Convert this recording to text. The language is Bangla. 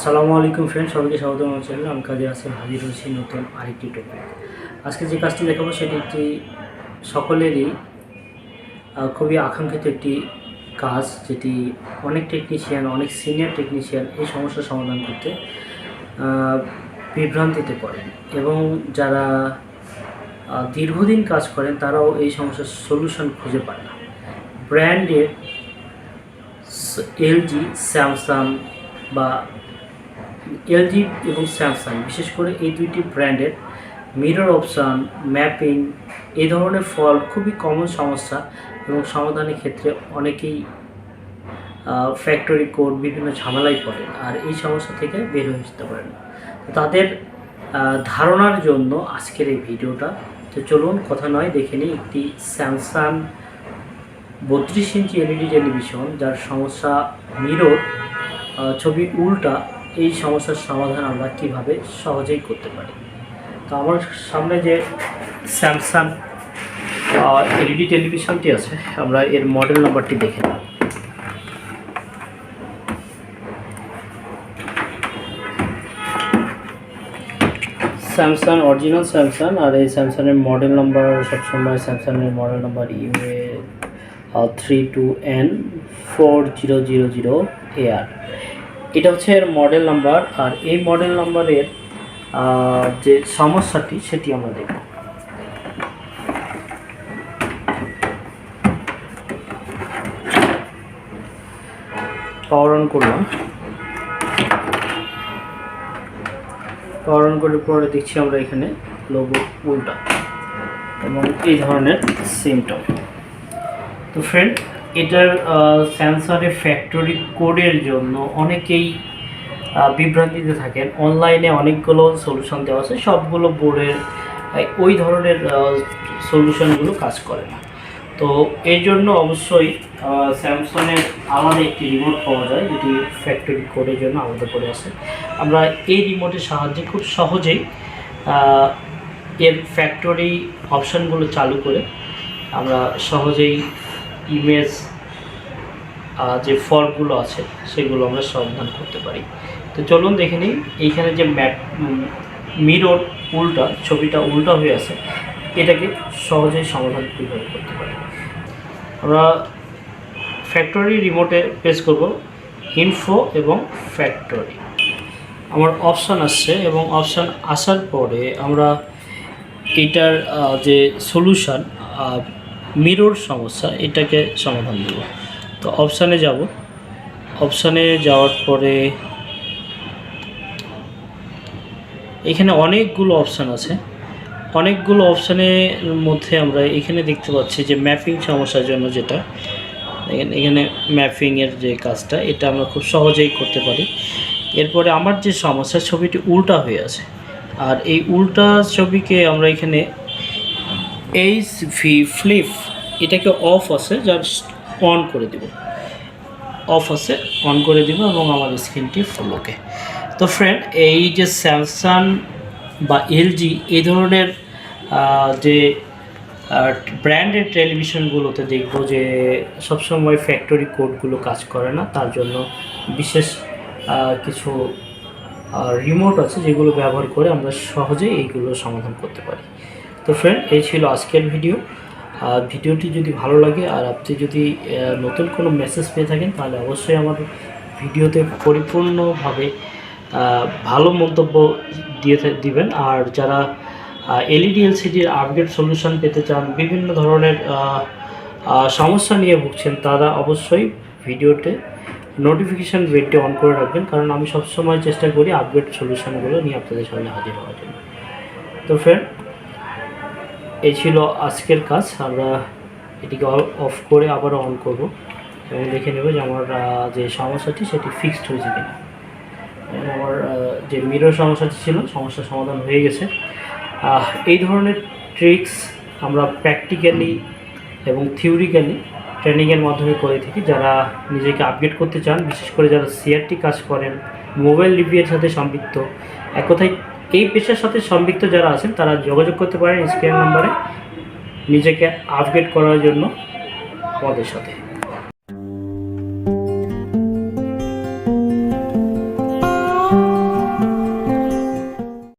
আসসালামু আলাইকুম ফ্রেন্ড, সবাইকে স্বাগত আমার চ্যানেলে। আমি কাজে আসেন হাজির হয়েছি নতুন আরেকটি টপিক। আজকে যে কাজটি দেখাবো সেটি একটি সকলেরই খুবই আকাঙ্ক্ষিত একটি কাজ, যেটি অনেক টেকনিশিয়ান, অনেক সিনিয়র টেকনিশিয়ান এই সমস্যার সমাধান করতে বিভ্রান্তিতে পড়েন, এবং যারা দীর্ঘদিন কাজ করেন তারাও এই সমস্যার সলিউশন খুঁজে পায় না। ব্র্যান্ডের এলজি, স্যামসাং বা এলজি এবং স্যামসাং, বিশেষ করে এই দুইটি ব্র্যান্ডের মিরর অপশান, ম্যাপিং, এই ধরনের ফল্ট খুবই কমন সমস্যা, এবং সমাধানের ক্ষেত্রে অনেকেই ফ্যাক্টরি কোড বিভিন্ন ঝামেলায় পড়ে আর এই সমস্যা থেকে বের হয়ে আসতে পারে না। তো তাদের ধারণার জন্য আজকের এই ভিডিওটা। তো চলুন কথা নয়, দেখে নিই একটি স্যামসাং 32 ইঞ্চি এলইডি টেলিভিশন যার সমস্যা মিরর, ছবি উল্টা, এই সমস্যার সমাধান আমরা কিভাবে সহজেই করতে পারি। তো আমার সামনে যে স্যামসাং এলইডি টেলিভিশনটি আছে, আমরা এর মডেল নাম্বারটি দেখে নিই। স্যামসাং, অরিজিনাল স্যামসাং, আর এই স্যামসাংয়ের মডেল নাম্বার সবসময় স্যামসাংয়ের মডেল নাম্বার UA32N4000AR। এটা হচ্ছে এর মডেল নাম্বার, আর এই মডেল নাম্বারের যে সমস্যাটি সেটি আমরা দেখব। পাওয়ার অন করলাম, পাওয়ার অন করার পরে দেখছি আমরা এখানে লোগো উল্টা এবং এই ধরনের সিমটম। তো ফ্রেন্ড, এটার স্যামসাংয়ের ফ্যাক্টরি কোডের জন্য অনেকেই বিভ্রান্তিতে থাকেন। অনলাইনে অনেকগুলো সলিউশন দেওয়া আছে, সবগুলো বোর্ডের ওই ধরনের সলিউশনগুলো কাজ করে না। তো এই জন্য অবশ্যই স্যামসাংয়ের আলাদা একটি রিমোট পাওয়া যায়, যেটি ফ্যাক্টরি কোডের জন্য আলাদা করে আছে। আমরা এই রিমোটের সাহায্যে খুব সহজেই এর ফ্যাক্টরি অপশানগুলো চালু করে আমরা সহজেই ইমেজ যে ফল্টগুলো আছে সেগুলো আমরা সমাধান করতে পারি। তো চলুন দেখে নিই। এইখানে যে মিরর উল্টা, ছবিটা উল্টা হয়ে আছে, এটাকে সহজেই সমাধান কীভাবে করতে পারি। আমরা ফ্যাক্টরি রিমোটে প্রেস করব, ইনফো এবং ফ্যাক্টরি। আমার অপশান আসছে, এবং অপশান আসার পরে আমরা এটার যে সলিউশন, মিরর সমস্যা, এটাকে সমাধান দেব। তো অপশানে যাব, অপশানে যাওয়ার পরে এখানে অনেকগুলো অপশান আছে। অনেকগুলো অপশানের মধ্যে আমরা এখানে দেখতে পাচ্ছি যে ম্যাপিং সমস্যার জন্য যেটা, এখানে ম্যাপিংয়ের যে কাজটা, এটা আমরা খুব সহজেই করতে পারি। এরপরে আমার যে সমস্যা, ছবিটি উল্টা হয়ে আছে, আর এই উল্টা ছবিকে আমরা এখানে ফ্লিপ, এটাকে অফ আছে, জাস্ট অন করে দেব, অফ আছে অন করে দেব, এবং আমার স্ক্রিনটি ফুল ওকে। তো ফ্রেন্ড, এই যে স্যামসাং বা এলজি এই ধরনের যে ব্র্যান্ডের টেলিভিশনগুলোতে দেখব যে সবসময় ফ্যাক্টরি কোডগুলো কাজ করে না, তার জন্য বিশেষ কিছু রিমোট আছে যেগুলো ব্যবহার করে আমরা সহজেই এইগুলো সমাধান করতে পারি। তো ফ্রেন্ড, এই ছিল আজকের ভিডিও। ভিডিওটি যদি ভালো লাগে আর আপনি যদি নতুন কোনো মেসেজ পেয়ে থাকেন, তাহলে অবশ্যই আমার ভিডিওতে পরিপূর্ণভাবে ভালো মন্তব্য দিবেন। আর যারা এলইডি এলসিডির আপডেট সলিউশন পেতে চান, বিভিন্ন ধরনের সমস্যা নিয়ে ভুগছেন, তারা অবশ্যই ভিডিওতে নোটিফিকেশান বেলটি অন করে রাখবেন, কারণ আমি সবসময় চেষ্টা করি আপডেট সলিউশনগুলো নিয়ে আপনাদের সামনে হাজির হওয়ার জন্য। তো ফ্রেন্ড, এই ছিল আজকের কাজ। আমরা এটিকে অফ করে আবারও অন করব এবং দেখে নেব যে আমার যে সমস্যাটি সেটি ফিক্সড হয়েছে কিনা। আমার যে মিরর সমস্যাটি ছিল, সমস্যার সমাধান হয়ে গেছে। এই ধরনের ট্রিক্স আমরা প্র্যাকটিক্যালি এবং থিওরিক্যালি ট্রেনিংয়ের মাধ্যমে করে থাকি। যারা নিজেকে আপডেট করতে চান, বিশেষ করে যারা সিআরটি কাজ করেন, মোবাইল রিভিউয়ের সাথে সম্পৃক্ত, এক কথায় এই পেশার সাথে সম্পৃক্ত যারা আছেন, তারা যোগাযোগ করতে পারেন স্ক্রিন নাম্বারে নিজেকে আপডেট করার জন্য আমাদের সাথে।